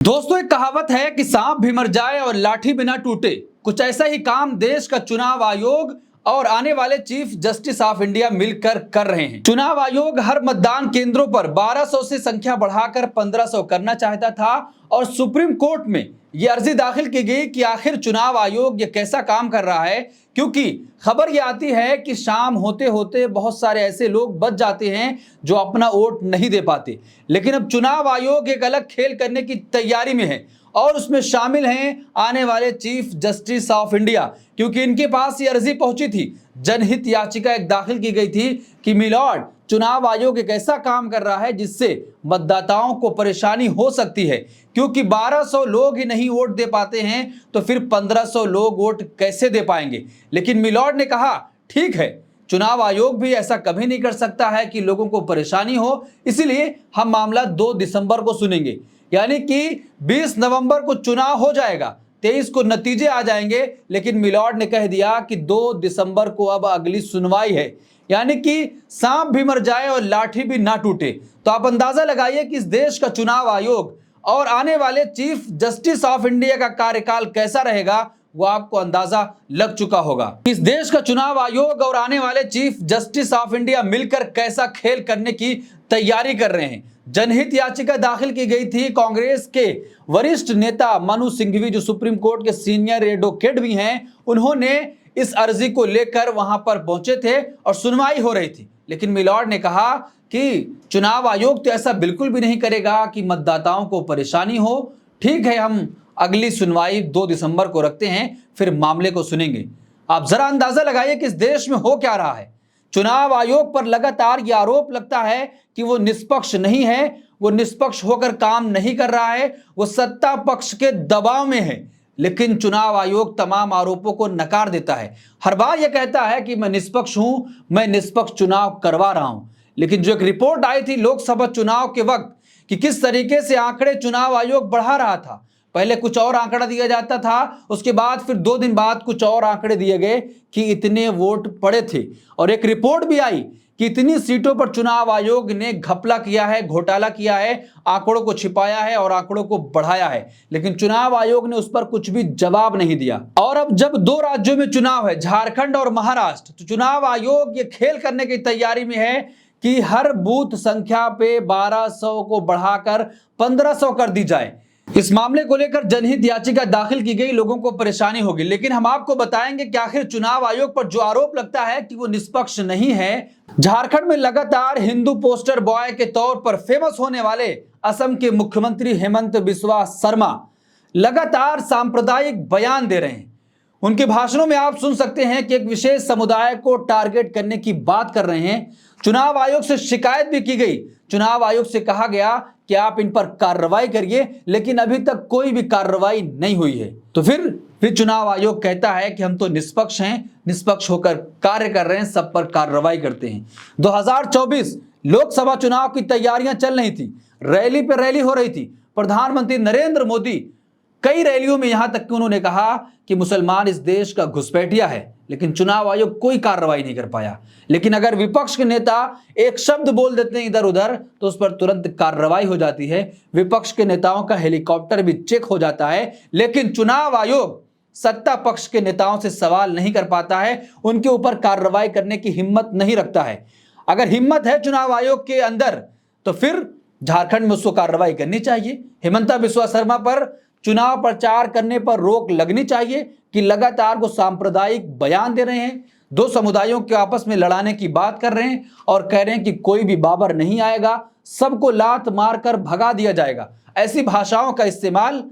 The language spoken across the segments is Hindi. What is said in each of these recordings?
दोस्तों, एक कहावत है कि सांप भी मर जाए और लाठी बिना टूटे। कुछ ऐसा ही काम देश का चुनाव आयोग और आने वाले चीफ जस्टिस ऑफ इंडिया मिलकर कर रहे हैं। चुनाव आयोग हर मतदान केंद्रों पर 1200 से संख्या बढ़ाकर 1500 करना चाहता था और सुप्रीम कोर्ट में यह अर्जी दाखिल की गई कि आखिर चुनाव आयोग ये कैसा काम कर रहा है, क्योंकि खबर ये आती है कि शाम होते होते बहुत सारे ऐसे लोग बच जाते हैं जो अपना वोट नहीं दे पाते। लेकिन अब चुनाव आयोग एक अलग खेल करने की तैयारी में है और उसमें शामिल हैं आने वाले चीफ जस्टिस ऑफ इंडिया, क्योंकि इनके पास ये अर्जी पहुंची थी, जनहित याचिका एक दाखिल की गई थी कि मिलॉर्ड, चुनाव आयोग एक ऐसा काम कर रहा है जिससे मतदाताओं को परेशानी हो सकती है, क्योंकि 1200 लोग ही नहीं वोट दे पाते हैं तो फिर 1500 लोग वोट कैसे दे पाएंगे। लेकिन मिलॉर्ड ने कहा, ठीक है, चुनाव आयोग भी ऐसा कभी नहीं कर सकता है कि लोगों को परेशानी हो, इसलिए हम मामला 2 दिसंबर को सुनेंगे। यानी कि 20 नवंबर को चुनाव हो जाएगा, 23 को नतीजे आ जाएंगे, लेकिन मिलॉर्ड ने कह दिया कि 2 दिसंबर को अब अगली सुनवाई है। यानी कि सांप भी मर जाए और लाठी भी ना टूटे। तो आप अंदाजा लगाइए कि इस देश का चुनाव आयोग और आने वाले चीफ जस्टिस ऑफ इंडिया का कार्यकाल कैसा रहेगा, वो आपको अंदाजा लग चुका होगा। इस देश का चुनाव आयोग और आने वाले चीफ जस्टिस ऑफ इंडिया मिलकर कैसा खेल करने की तैयारी कर रहे हैं। जनहित याचिका दाखिल की गई थी। कांग्रेस के वरिष्ठ नेता मनु सिंघवी, जो सुप्रीम कोर्ट के सीनियर एडवोकेट भी हैं, उन्होंने इस अर्जी को लेकर वहां पर पहुंचे थे और सुनवाई हो रही थी। लेकिन मिलॉर्ड ने कहा कि चुनाव आयोग तो ऐसा बिल्कुल भी नहीं करेगा कि मतदाताओं को परेशानी हो। ठीक है, हम अगली सुनवाई 2 दिसंबर को रखते हैं, फिर मामले को सुनेंगे। आप जरा अंदाजा लगाइए कि इस देश में हो क्या रहा है। चुनाव आयोग पर लगातार यह आरोप लगता है कि वो निष्पक्ष नहीं है, वो निष्पक्ष होकर काम नहीं कर रहा है, वो सत्ता पक्ष के दबाव में है। लेकिन चुनाव आयोग तमाम आरोपों को नकार देता है। हर बार यह कहता है कि मैं निष्पक्ष हूं, मैं निष्पक्ष चुनाव करवा रहा हूं। लेकिन जो एक रिपोर्ट आई थी लोकसभा चुनाव के वक्त कि किस तरीके से आंकड़े चुनाव आयोग बढ़ा रहा था, पहले कुछ और आंकड़ा दिया जाता था, उसके बाद फिर 2 दिन बाद कुछ और आंकड़े दिए गए कि इतने वोट पड़े थे, और एक रिपोर्ट भी आई कि इतनी सीटों पर चुनाव आयोग ने घपला किया है, घोटाला किया है, आंकड़ों को छिपाया है और आंकड़ों को बढ़ाया है। लेकिन चुनाव आयोग ने उस पर कुछ भी जवाब नहीं दिया। और अब जब 2 राज्यों में चुनाव है, झारखंड और महाराष्ट्र, तो चुनाव आयोग ये खेल करने की तैयारी में है कि हर बूथ संख्या पे 1200 को बढ़ाकर 1500 कर दी जाए। इस मामले को लेकर जनहित याचिका दाखिल की गई, लोगों को परेशानी होगी। लेकिन हम आपको बताएंगे कि आखिर चुनाव आयोग पर जो आरोप लगता है कि वो निष्पक्ष नहीं है, झारखंड में लगातार हिंदू पोस्टर बॉय के तौर पर फेमस होने वाले असम के मुख्यमंत्री हेमंत बिस्वा शर्मा लगातार सांप्रदायिक बयान दे रहे हैं। उनके भाषणों में आप सुन सकते हैं कि एक विशेष समुदाय को टारगेट करने की बात कर रहे हैं। चुनाव आयोग से शिकायत भी की गई। चुनाव आयोग से कहा गया कि आप इन पर कार्रवाई करिए, लेकिन अभी तक कोई भी कार्रवाई नहीं हुई है। तो फिर चुनाव आयोग कहता है कि हम तो निष्पक्ष हैं, निष्पक्ष होकर कार्य कर रहे हैं, सब पर कार्रवाई करते हैं। 2024 लोकसभा चुनाव की तैयारियां चल रही थी, रैली पर रैली हो रही थी। प्रधानमंत्री नरेंद्र मोदी कई रैलियों में यहां तक कि उन्होंने कहा कि मुसलमान इस देश का घुसपैठिया है, लेकिन चुनाव आयोग कोई कार्रवाई नहीं कर पाया। लेकिन अगर विपक्ष के नेता एक शब्द बोल देते हैं इधर उधर तो उस पर तुरंत कार्रवाई हो जाती है। विपक्ष के नेताओं का हेलीकॉप्टर भी चेक हो जाता है। लेकिन चुनाव आयोग सत्ता पक्ष के नेताओं से सवाल नहीं कर पाता है, उनके ऊपर कार्रवाई करने की हिम्मत नहीं रखता है। अगर हिम्मत है चुनाव आयोग के अंदर तो फिर झारखंड में उसको कार्रवाई करनी चाहिए। हेमंत बिस्वा शर्मा पर चुनाव प्रचार करने पर रोक लगनी चाहिए कि लगातार वो सांप्रदायिक बयान दे रहे हैं, 2 समुदायों के आपस में लड़ाने की बात कर रहे हैं और कह रहे हैं कि कोई भी बाबर नहीं आएगा, सबको लात मारकर भगा दिया जाएगा। ऐसी भाषाओं का इस्तेमाल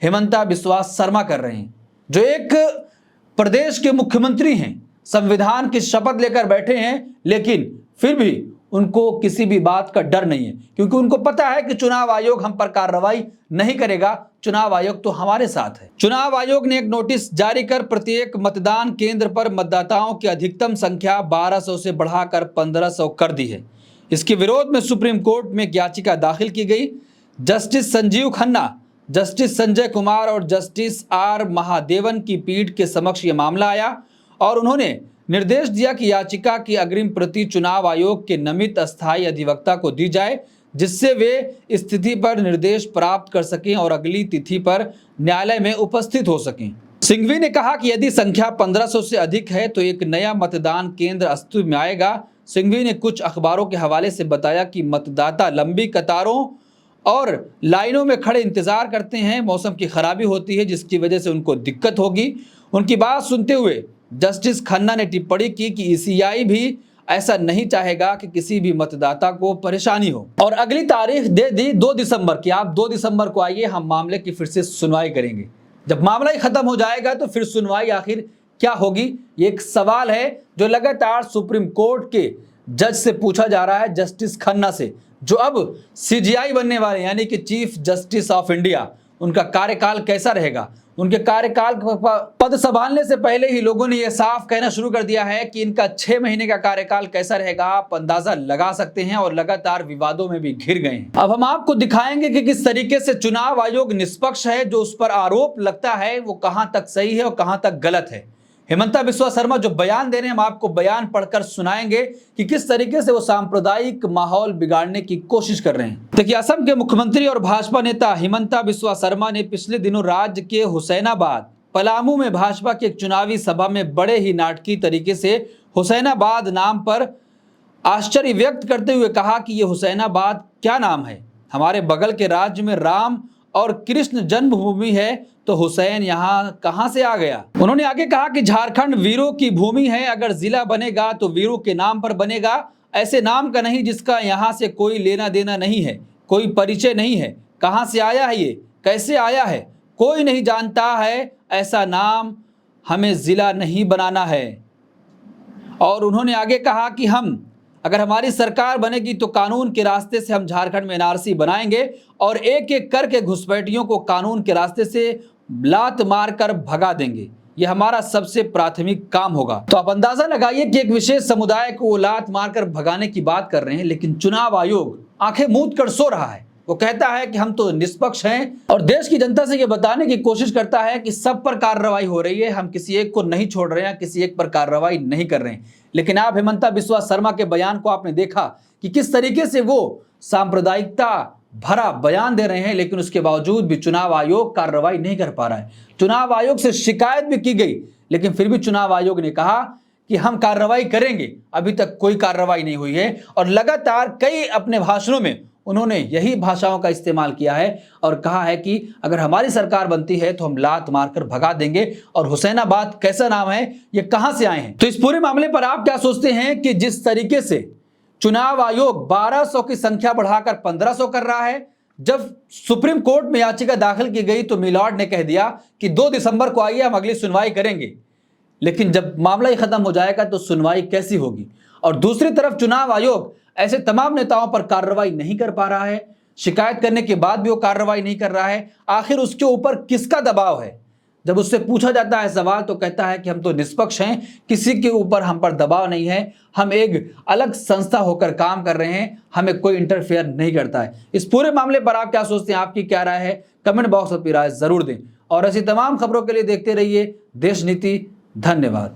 हेमंत बिस्वा शर्मा कर रहे हैं, जो एक प्रदेश के मुख्यमंत्री हैं, संविधान की शपथ लेकर बैठे हैं, लेकिन फिर भी उनको किसी भी बात का डर नहीं है, क्योंकि उनको पता है कि चुनाव आयोग हम पर कार्रवाई नहीं करेगा, चुनाव आयोग तो हमारे साथ है। चुनाव आयोग ने एक नोटिस जारी कर प्रत्येक मतदान केंद्र पर मतदाताओं की अधिकतम संख्या 1200 से बढ़ाकर 1500 कर दी है। इसके विरोध में सुप्रीम कोर्ट में एक याचिका दाखिल की गई। जस्टिस संजीव खन्ना, जस्टिस संजय कुमार और जस्टिस आर महादेवन की पीठ के समक्ष यह मामला आया और उन्होंने निर्देश दिया कि याचिका की अग्रिम प्रति चुनाव आयोग के नामित अस्थायी अधिवक्ता को दी जाए जिससे वे स्थिति पर निर्देश प्राप्त कर सकें और अगली तिथि पर न्यायालय में उपस्थित हो सकें। सिंघवी ने कहा कि यदि संख्या 1500 से अधिक है तो एक नया मतदान केंद्र अस्तित्व में आएगा। सिंघवी ने कुछ अखबारों के हवाले से बताया कि मतदाता लंबी कतारों और लाइनों में खड़े इंतजार करते हैं। मौसम की खराबी होती है जिसकी वजह से उनको दिक्कत होगी। उनकी बात सुनते हुए जस्टिस खन्ना ने टिप्पणी की कि ईसीआई भी ऐसा नहीं चाहेगा कि किसी भी मतदाता को परेशानी हो और अगली तारीख दे दी 2 दिसंबर की। आप 2 दिसंबर को आइए, हम मामले की फिर से सुनवाई करेंगे। जब मामला ही खत्म हो जाएगा तो फिर सुनवाई आखिर क्या होगी, ये एक सवाल है जो लगातार सुप्रीम कोर्ट के जज से पूछा जा रहा है, जस्टिस खन्ना से, जो अब सीजीआई बनने वाले यानी कि चीफ जस्टिस ऑफ इंडिया। उनका कार्यकाल कैसा रहेगा? उनके कार्यकाल पद संभालने से पहले ही लोगों ने यह साफ कहना शुरू कर दिया है कि इनका 6 महीने का कार्यकाल कैसा रहेगा। आप अंदाजा लगा सकते हैं और लगातार विवादों में भी घिर गए हैं। अब हम आपको दिखाएंगे कि किस तरीके से चुनाव आयोग निष्पक्ष है। जो उस पर आरोप लगता है वो कहां तक सही है और कहां तक गलत है। हेमंता बिस्वा शर्मा जो बयान दे रहे हैं, हम आपको बयान पढ़कर सुनाएंगे कि किस तरीके से वो सांप्रदायिक माहौल बिगाड़ने की कोशिश कर रहे हैं। देखिए, असम के मुख्यमंत्री और भाजपा नेता हेमंता बिस्वा शर्मा ने पिछले दिनों राज्य के हुसैनाबाद पलामू में भाजपा की एक चुनावी सभा में बड़े ही नाटकीय तरीके से हुसैनाबाद नाम पर आश्चर्य व्यक्त करते हुए कहा कि ये हुसैनाबाद क्या नाम है? हमारे बगल के राज्य में राम और कृष्ण जन्मभूमि है तो हुसैन यहाँ कहां से आ गया? उन्होंने आगे कहा कि झारखंड वीरों की भूमि है, अगर जिला बनेगा तो वीरों के नाम पर बनेगा, ऐसे नाम का नहीं जिसका यहाँ से कोई लेना देना नहीं है, कोई परिचय नहीं है। कहां से आया है, ये कैसे आया है, कोई नहीं जानता है। ऐसा नाम हमें जिला नहीं बनाना है। और उन्होंने आगे कहा कि अगर हमारी सरकार बनेगी तो कानून के रास्ते से हम झारखंड में एनआरसी बनाएंगे और एक एक करके घुसपैठियों को कानून के रास्ते से लात मारकर भगा देंगे। यह हमारा सबसे प्राथमिक काम होगा। तो आप अंदाजा लगाइए कि एक विशेष समुदाय को लात मारकर भगाने की बात कर रहे हैं, लेकिन चुनाव आयोग आंखें मूंद कर सो रहा है। वो कहता है कि हम तो निष्पक्ष हैं और देश की जनता से ये बताने की कोशिश करता है कि सब पर कार्रवाई हो रही है, हम किसी एक को नहीं छोड़ रहे हैं, किसी एक पर कार्रवाई नहीं कर रहे हैं। लेकिन आप हेमंता बिस्वा शर्मा के बयान को आपने देखा कि किस तरीके से वो सांप्रदायिकता भरा बयान दे रहे हैं, लेकिन उसके बावजूद भी चुनाव आयोग कार्रवाई नहीं कर पा रहा है। चुनाव आयोग से शिकायत भी की गई, लेकिन फिर भी चुनाव आयोग ने कहा कि हम कार्रवाई करेंगे। अभी तक कोई कार्रवाई नहीं हुई है और लगातार कई अपने भाषणों में उन्होंने यही भाषाओं का इस्तेमाल किया है और कहा है कि अगर हमारी सरकार बनती है तो हम लात मारकर भगा देंगे। और हुसैनाबाद कैसा नाम है, ये कहां से आए हैं? तो इस पूरे मामले पर आप क्या सोचते हैं कि जिस तरीके से चुनाव आयोग 1200 की संख्या बढ़ाकर 1500 कर रहा है, जब सुप्रीम कोर्ट में याचिका दाखिल की गई तो मिलॉर्ड ने कह दिया कि 2 दिसंबर को आइए, हम अगली सुनवाई करेंगे। लेकिन जब मामला ही खत्म हो जाएगा तो सुनवाई कैसी होगी? और दूसरी तरफ चुनाव आयोग ऐसे तमाम नेताओं पर कार्रवाई नहीं कर पा रहा है, शिकायत करने के बाद भी वो कार्रवाई नहीं कर रहा है। आखिर उसके ऊपर किसका दबाव है? जब उससे पूछा जाता है सवाल तो कहता है कि हम तो निष्पक्ष हैं, किसी के ऊपर हम पर दबाव नहीं है, हम एक अलग संस्था होकर काम कर रहे हैं, हमें कोई इंटरफेयर नहीं करता है। इस पूरे मामले पर आप क्या सोचते हैं? आपकी क्या राय है? कमेंट बॉक्स में अपनी राय जरूर दें और ऐसी तमाम खबरों के लिए देखते रहिए देश नीति। धन्यवाद।